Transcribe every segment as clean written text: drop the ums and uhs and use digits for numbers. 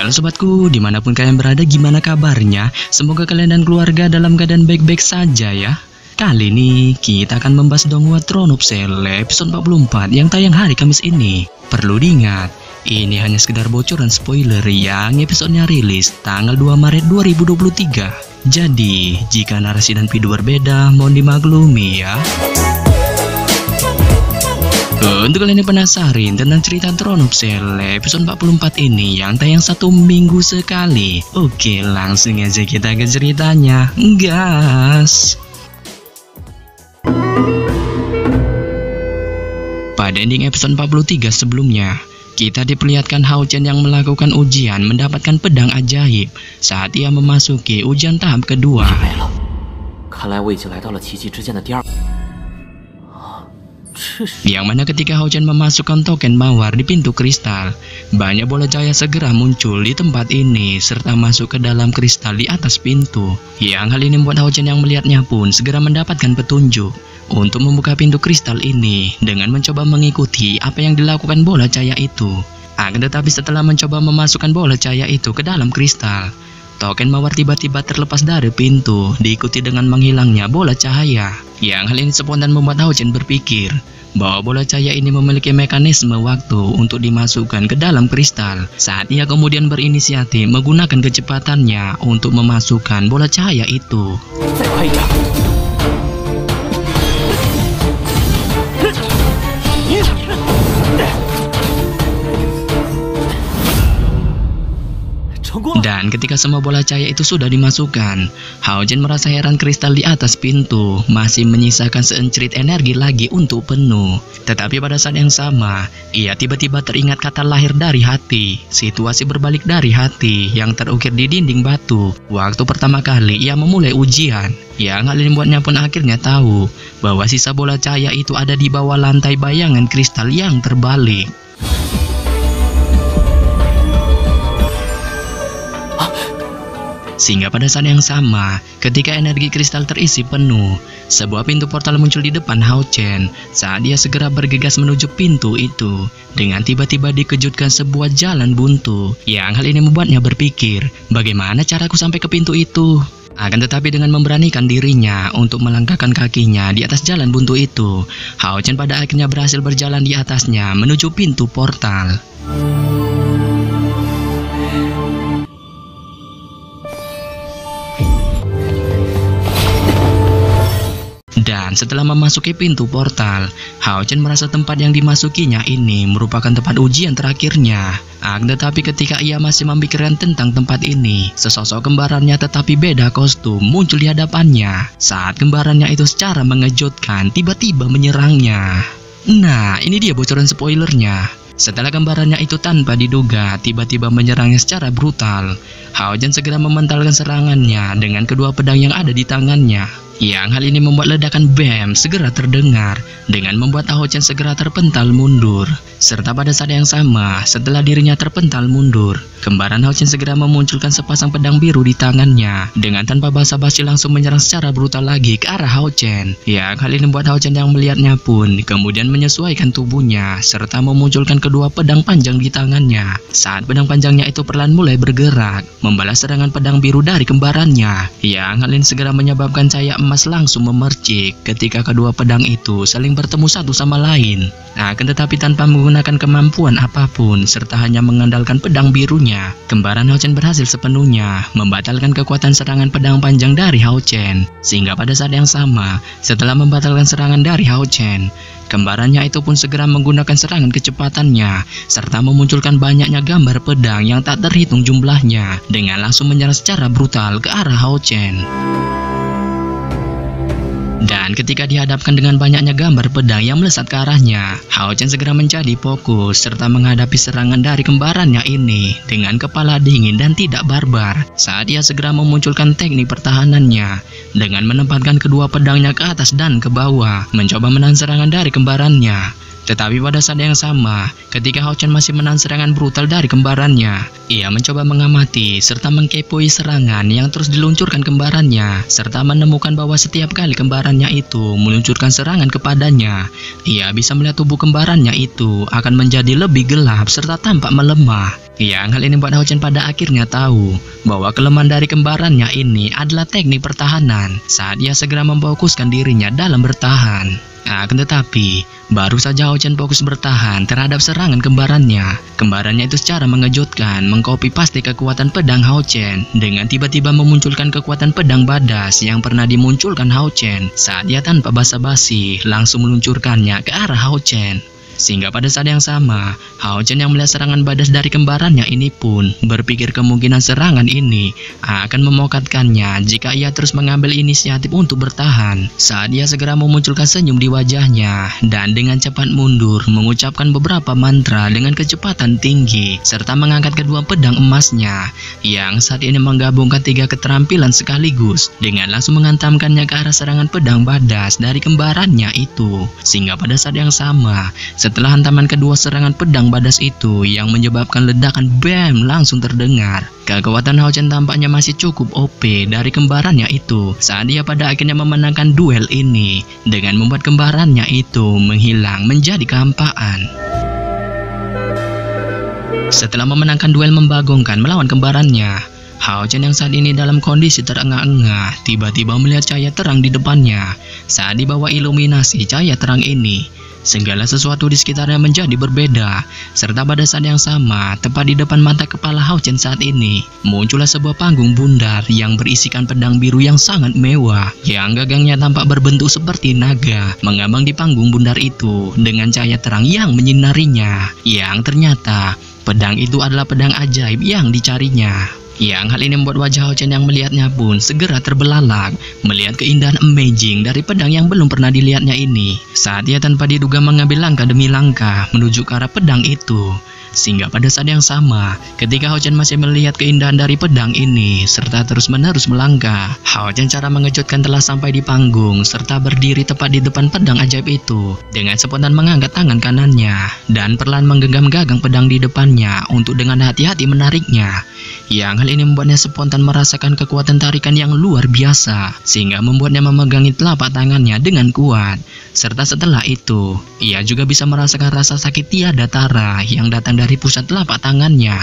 Halo sobatku, dimanapun kalian berada, gimana kabarnya? Semoga kalian dan keluarga dalam keadaan baik-baik saja ya. Kali ini kita akan membahas Donghua Throne of Cell episode 44 yang tayang hari Kamis ini. Perlu diingat, ini hanya sekedar bocoran spoiler yang episodenya rilis tanggal 2 Maret 2023. Jadi, jika narasi dan video berbeda, mohon dimaklumi ya. Untuk kalian yang penasaran tentang cerita Throne of Cell episode 44 ini yang tayang 1 minggu sekali, oke, langsung aja kita ke ceritanya, gas. Pada ending episode 43 sebelumnya, kita diperlihatkan Hao Chen yang melakukan ujian mendapatkan pedang ajaib saat ia memasuki ujian tahap kedua. Yang mana ketika Hao Chen memasukkan token mawar di pintu kristal, banyak bola cahaya segera muncul di tempat ini serta masuk ke dalam kristal di atas pintu. Yang hal ini membuat Hao Chen yang melihatnya pun segera mendapatkan petunjuk untuk membuka pintu kristal ini dengan mencoba mengikuti apa yang dilakukan bola cahaya itu. Akan tetapi setelah mencoba memasukkan bola cahaya itu ke dalam kristal, token mawar tiba-tiba terlepas dari pintu, diikuti dengan menghilangnya bola cahaya. Yang hal ini spontan membuat Hao Chen berpikir bahwa bola cahaya ini memiliki mekanisme waktu untuk dimasukkan ke dalam kristal. Saat ia kemudian berinisiatif menggunakan kecepatannya untuk memasukkan bola cahaya itu. Dan ketika semua bola cahaya itu sudah dimasukkan, Hao Chen merasa heran kristal di atas pintu masih menyisakan seencerit energi lagi untuk penuh. Tetapi pada saat yang sama, ia tiba-tiba teringat kata lahir dari hati, situasi berbalik dari hati yang terukir di dinding batu waktu pertama kali ia memulai ujian. Yang hal ini membuatnya pun akhirnya tahu bahwa sisa bola cahaya itu ada di bawah lantai bayangan kristal yang terbalik. Sehingga pada saat yang sama, ketika energi kristal terisi penuh, sebuah pintu portal muncul di depan Hao Chen saat dia segera bergegas menuju pintu itu. Dengan tiba-tiba dikejutkan sebuah jalan buntu, yang hal ini membuatnya berpikir, bagaimana caraku sampai ke pintu itu? Akan tetapi dengan memberanikan dirinya untuk melangkahkan kakinya di atas jalan buntu itu, Hao Chen pada akhirnya berhasil berjalan di atasnya menuju pintu portal. Dan setelah memasuki pintu portal, Hao Chen merasa tempat yang dimasukinya ini merupakan tempat ujian terakhirnya. Akan tetapi ketika ia masih memikirkan tentang tempat ini, sesosok kembarannya tetapi beda kostum muncul di hadapannya. Saat kembarannya itu secara mengejutkan tiba-tiba menyerangnya. Nah, ini dia bocoran spoilernya. Setelah kembarannya itu tanpa diduga tiba-tiba menyerangnya secara brutal, Hao Chen segera mementalkan serangannya dengan kedua pedang yang ada di tangannya. Yang hal ini membuat ledakan BAM segera terdengar dengan membuat Hao Chen segera terpental mundur. Serta pada saat yang sama, setelah dirinya terpental mundur, kembaran Hao Chen segera memunculkan sepasang pedang biru di tangannya dengan tanpa basa-basi langsung menyerang secara brutal lagi ke arah Hao Chen. Yang hal ini membuat Hao Chen yang melihatnya pun kemudian menyesuaikan tubuhnya serta memunculkan kedua pedang panjang di tangannya. Saat pedang panjangnya itu perlahan mulai bergerak membalas serangan pedang biru dari kembarannya. Yang hal ini segera menyebabkan cahaya emas langsung memercik ketika kedua pedang itu saling bertemu satu sama lain. Akan tetapi tanpa menggunakan kemampuan apapun serta hanya mengandalkan pedang birunya, kembaran Hao Chen berhasil sepenuhnya membatalkan kekuatan serangan pedang panjang dari Hao Chen. Sehingga pada saat yang sama, setelah membatalkan serangan dari Hao Chen, kembarannya itu pun segera menggunakan serangan kecepatannya serta memunculkan banyaknya gambar pedang yang tak terhitung jumlahnya dengan langsung menyerang secara brutal ke arah Hao Chen. Dan ketika dihadapkan dengan banyaknya gambar pedang yang melesat ke arahnya, Hao Chen segera menjadi fokus serta menghadapi serangan dari kembarannya ini dengan kepala dingin dan tidak barbar. Saat ia segera memunculkan teknik pertahanannya dengan menempatkan kedua pedangnya ke atas dan ke bawah, mencoba menahan serangan dari kembarannya. Tetapi pada saat yang sama, ketika Hao Chen masih menahan serangan brutal dari kembarannya, ia mencoba mengamati serta mengkepoi serangan yang terus diluncurkan kembarannya, serta menemukan bahwa setiap kali kembarannya itu meluncurkan serangan kepadanya, ia bisa melihat tubuh kembarannya itu akan menjadi lebih gelap serta tampak melemah. Yang hal ini membuat Hao Chen pada akhirnya tahu bahwa kelemahan dari kembarannya ini adalah teknik pertahanan saat ia segera memfokuskan dirinya dalam bertahan. Akan tetapi, baru saja Hao Chen fokus bertahan terhadap serangan kembarannya itu secara mengejutkan mengcopy paste kekuatan pedang Hao Chen dengan tiba-tiba memunculkan kekuatan pedang badas yang pernah dimunculkan Hao Chen saat ia tanpa basa-basi langsung meluncurkannya ke arah Hao Chen. Sehingga pada saat yang sama, Hao Chen yang melihat serangan badas dari kembarannya ini pun berpikir kemungkinan serangan ini akan memokatkannya jika ia terus mengambil inisiatif untuk bertahan. Saat ia segera memunculkan senyum di wajahnya dan dengan cepat mundur mengucapkan beberapa mantra dengan kecepatan tinggi serta mengangkat kedua pedang emasnya yang saat ini menggabungkan 3 keterampilan sekaligus dengan langsung menghantamkannya ke arah serangan pedang badas dari kembarannya itu. Sehingga pada saat yang sama, setelah hantaman kedua serangan pedang badas itu yang menyebabkan ledakan BAM langsung terdengar, kekuatan Hao Chen tampaknya masih cukup OP dari kembarannya itu saat dia pada akhirnya memenangkan duel ini dengan membuat kembarannya itu menghilang menjadi kehampaan. Setelah memenangkan duel membagongkan melawan kembarannya, Hao Chen yang saat ini dalam kondisi terengah-engah tiba-tiba melihat cahaya terang di depannya. Saat di bawah iluminasi cahaya terang ini, segala sesuatu di sekitarnya menjadi berbeda, serta pada saat yang sama, tepat di depan mata kepala Hao Chen saat ini, muncullah sebuah panggung bundar yang berisikan pedang biru yang sangat mewah, yang gagangnya tampak berbentuk seperti naga, mengambang di panggung bundar itu dengan cahaya terang yang menyinarinya, yang ternyata pedang itu adalah pedang ajaib yang dicarinya. Yang hal ini membuat wajah Hao Chen yang melihatnya pun segera terbelalak melihat keindahan amazing dari pedang yang belum pernah dilihatnya ini saat ia tanpa diduga mengambil langkah demi langkah menuju ke arah pedang itu. Sehingga pada saat yang sama, ketika Hao Chen masih melihat keindahan dari pedang ini serta terus-menerus melangkah, Hao Chen secara mengejutkan telah sampai di panggung serta berdiri tepat di depan pedang ajaib itu dengan spontan mengangkat tangan kanannya dan perlahan menggenggam gagang pedang di depannya untuk dengan hati-hati menariknya. Yang hal ini membuatnya spontan merasakan kekuatan tarikan yang luar biasa sehingga membuatnya memegangi telapak tangannya dengan kuat. Serta setelah itu, ia juga bisa merasakan rasa sakit tiada tara yang datang dari pusat telapak tangannya.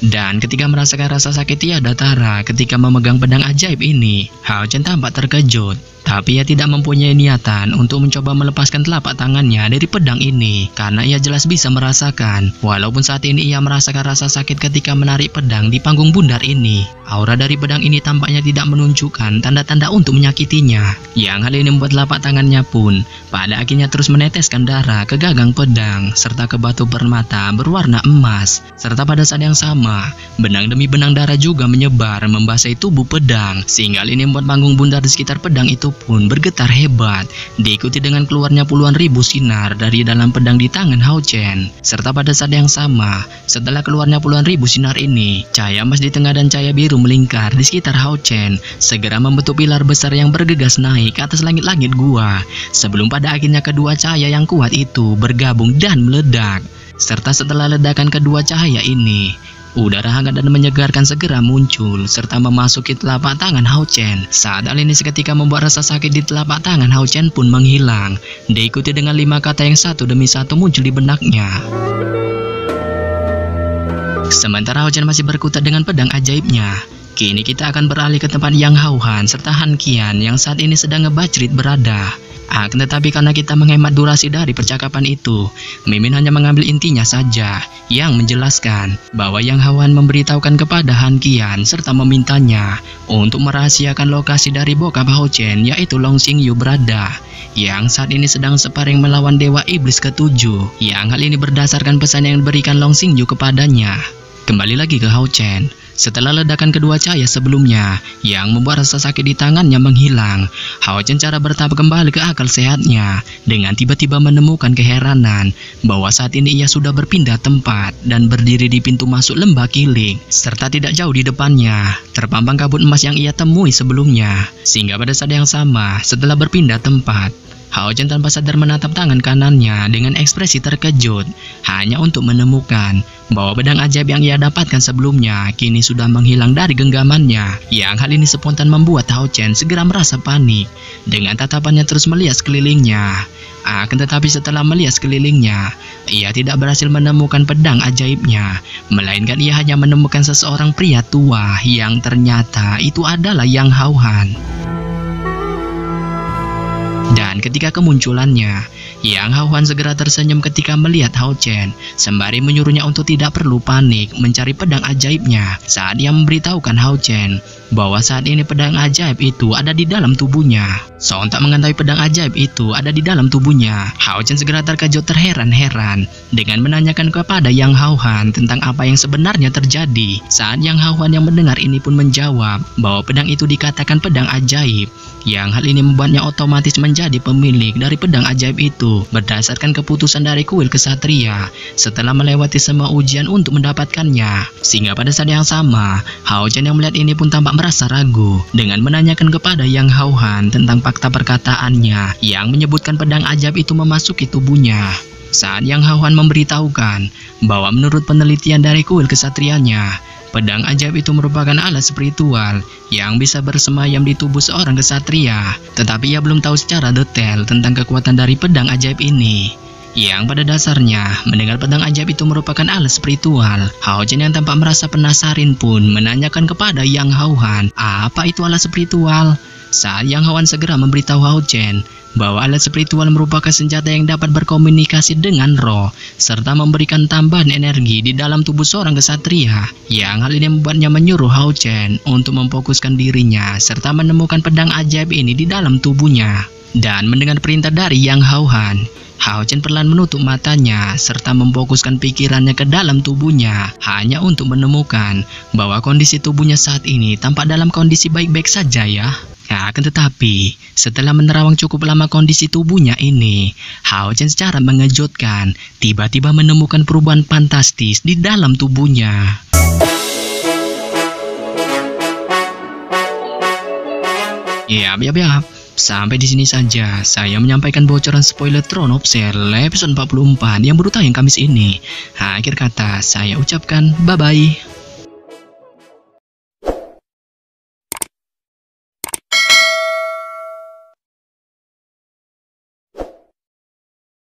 Dan ketika merasakan rasa sakit tiada tara ketika memegang pedang ajaib ini, Hao Chen tampak terkejut. Tapi ia tidak mempunyai niatan untuk mencoba melepaskan telapak tangannya dari pedang ini karena ia jelas bisa merasakan, walaupun saat ini ia merasakan rasa sakit ketika menarik pedang di panggung bundar ini, aura dari pedang ini tampaknya tidak menunjukkan tanda-tanda untuk menyakitinya. Yang hal ini membuat telapak tangannya pun pada akhirnya terus meneteskan darah ke gagang pedang serta ke batu permata berwarna emas. Serta pada saat yang sama, benang demi benang darah juga menyebar membasahi tubuh pedang sehingga hal ini membuat panggung bundar di sekitar pedang itu pun bergetar hebat, diikuti dengan keluarnya puluhan ribu sinar dari dalam pedang di tangan Hao Chen. Serta pada saat yang sama, setelah keluarnya puluhan ribu sinar ini, cahaya emas di tengah dan cahaya biru melingkar di sekitar Hao Chen, segera membentuk pilar besar yang bergegas naik ke atas langit-langit gua, sebelum pada akhirnya kedua cahaya yang kuat itu bergabung dan meledak. Serta setelah ledakan kedua cahaya ini, udara hangat dan menyegarkan segera muncul serta memasuki telapak tangan Hao Chen. Saat hal ini seketika membuat rasa sakit di telapak tangan Hao Chen pun menghilang, diikuti dengan 5 kata yang satu demi satu muncul di benaknya. Sementara Hao Chen masih berkutat dengan pedang ajaibnya, kini kita akan beralih ke tempat Yang Hao Han serta Han Qian yang saat ini sedang ngebacrit berada. Akan tetapi karena kita menghemat durasi dari percakapan itu, Mimin hanya mengambil intinya saja yang menjelaskan bahwa Yang Hao Han memberitahukan kepada Han Qian serta memintanya untuk merahasiakan lokasi dari bokap Hao Chen yaitu Long Xingyu berada, yang saat ini sedang sparring melawan Dewa Iblis ke-7, yang hal ini berdasarkan pesan yang diberikan Long Xingyu kepadanya. Kembali lagi ke Hao Chen. Setelah ledakan kedua cahaya sebelumnya yang membuat rasa sakit di tangannya menghilang, Hao Chen cara bertahap kembali ke akal sehatnya dengan tiba-tiba menemukan keheranan bahwa saat ini ia sudah berpindah tempat dan berdiri di pintu masuk lembah Kiling, serta tidak jauh di depannya terpampang kabut emas yang ia temui sebelumnya. Sehingga pada saat yang sama, setelah berpindah tempat, Hao Chen tanpa sadar menatap tangan kanannya dengan ekspresi terkejut hanya untuk menemukan bahwa pedang ajaib yang ia dapatkan sebelumnya kini sudah menghilang dari genggamannya. Yang hal ini spontan membuat Hao Chen segera merasa panik. Dengan tatapannya terus melihat sekelilingnya. Akan tetapi setelah melihat sekelilingnya, ia tidak berhasil menemukan pedang ajaibnya, melainkan ia hanya menemukan seseorang pria tua yang ternyata itu adalah Yang Hao Han. Dan ketika kemunculannya, Yang Hao Han segera tersenyum ketika melihat Hao Chen, sembari menyuruhnya untuk tidak perlu panik mencari pedang ajaibnya. Saat ia memberitahukan Hao Chen bahwa saat ini pedang ajaib itu ada di dalam tubuhnya. Sontak mengetahui pedang ajaib itu ada di dalam tubuhnya, Hao Chen segera terkejut terheran-heran dengan menanyakan kepada Yang Hao Han tentang apa yang sebenarnya terjadi. Saat Yang Hao Han yang mendengar ini pun menjawab bahwa pedang itu dikatakan pedang ajaib. Yang hal ini membuatnya otomatis menjadi pemilik dari pedang ajaib itu berdasarkan keputusan dari kuil kesatria setelah melewati semua ujian untuk mendapatkannya. Sehingga pada saat yang sama, Hao Chen yang melihat ini pun tampak merasa ragu dengan menanyakan kepada Yang Hao Han tentang fakta perkataannya yang menyebutkan pedang ajaib itu memasuki tubuhnya. Saat Yang Hao Han memberitahukan bahwa menurut penelitian dari kuil kesatrianya, pedang ajaib itu merupakan alat spiritual yang bisa bersemayam di tubuh seorang kesatria. Tetapi ia belum tahu secara detail tentang kekuatan dari pedang ajaib ini. Yang pada dasarnya, mendengar pedang ajaib itu merupakan alat spiritual, Hao Chen yang tampak merasa penasaran pun menanyakan kepada Yang Hao Han, apa itu alat spiritual? Saat Yang Hao Han segera memberitahu Hao Chen bahwa alat spiritual merupakan senjata yang dapat berkomunikasi dengan roh serta memberikan tambahan energi di dalam tubuh seorang kesatria. Yang hal ini membuatnya menyuruh Hao Chen untuk memfokuskan dirinya serta menemukan pedang ajaib ini di dalam tubuhnya. Dan mendengar perintah dari Yang Hao Han, Hao Chen perlahan menutup matanya serta memfokuskan pikirannya ke dalam tubuhnya hanya untuk menemukan bahwa kondisi tubuhnya saat ini tampak dalam kondisi baik-baik saja ya. Akan tetapi, setelah menerawang cukup lama kondisi tubuhnya ini, Hao Chen secara mengejutkan tiba-tiba menemukan perubahan fantastis di dalam tubuhnya. Yap. Sampai di sini saja saya menyampaikan bocoran spoiler Throne of Cell episode 44 yang baru tayang Kamis ini. Akhir kata saya ucapkan bye-bye.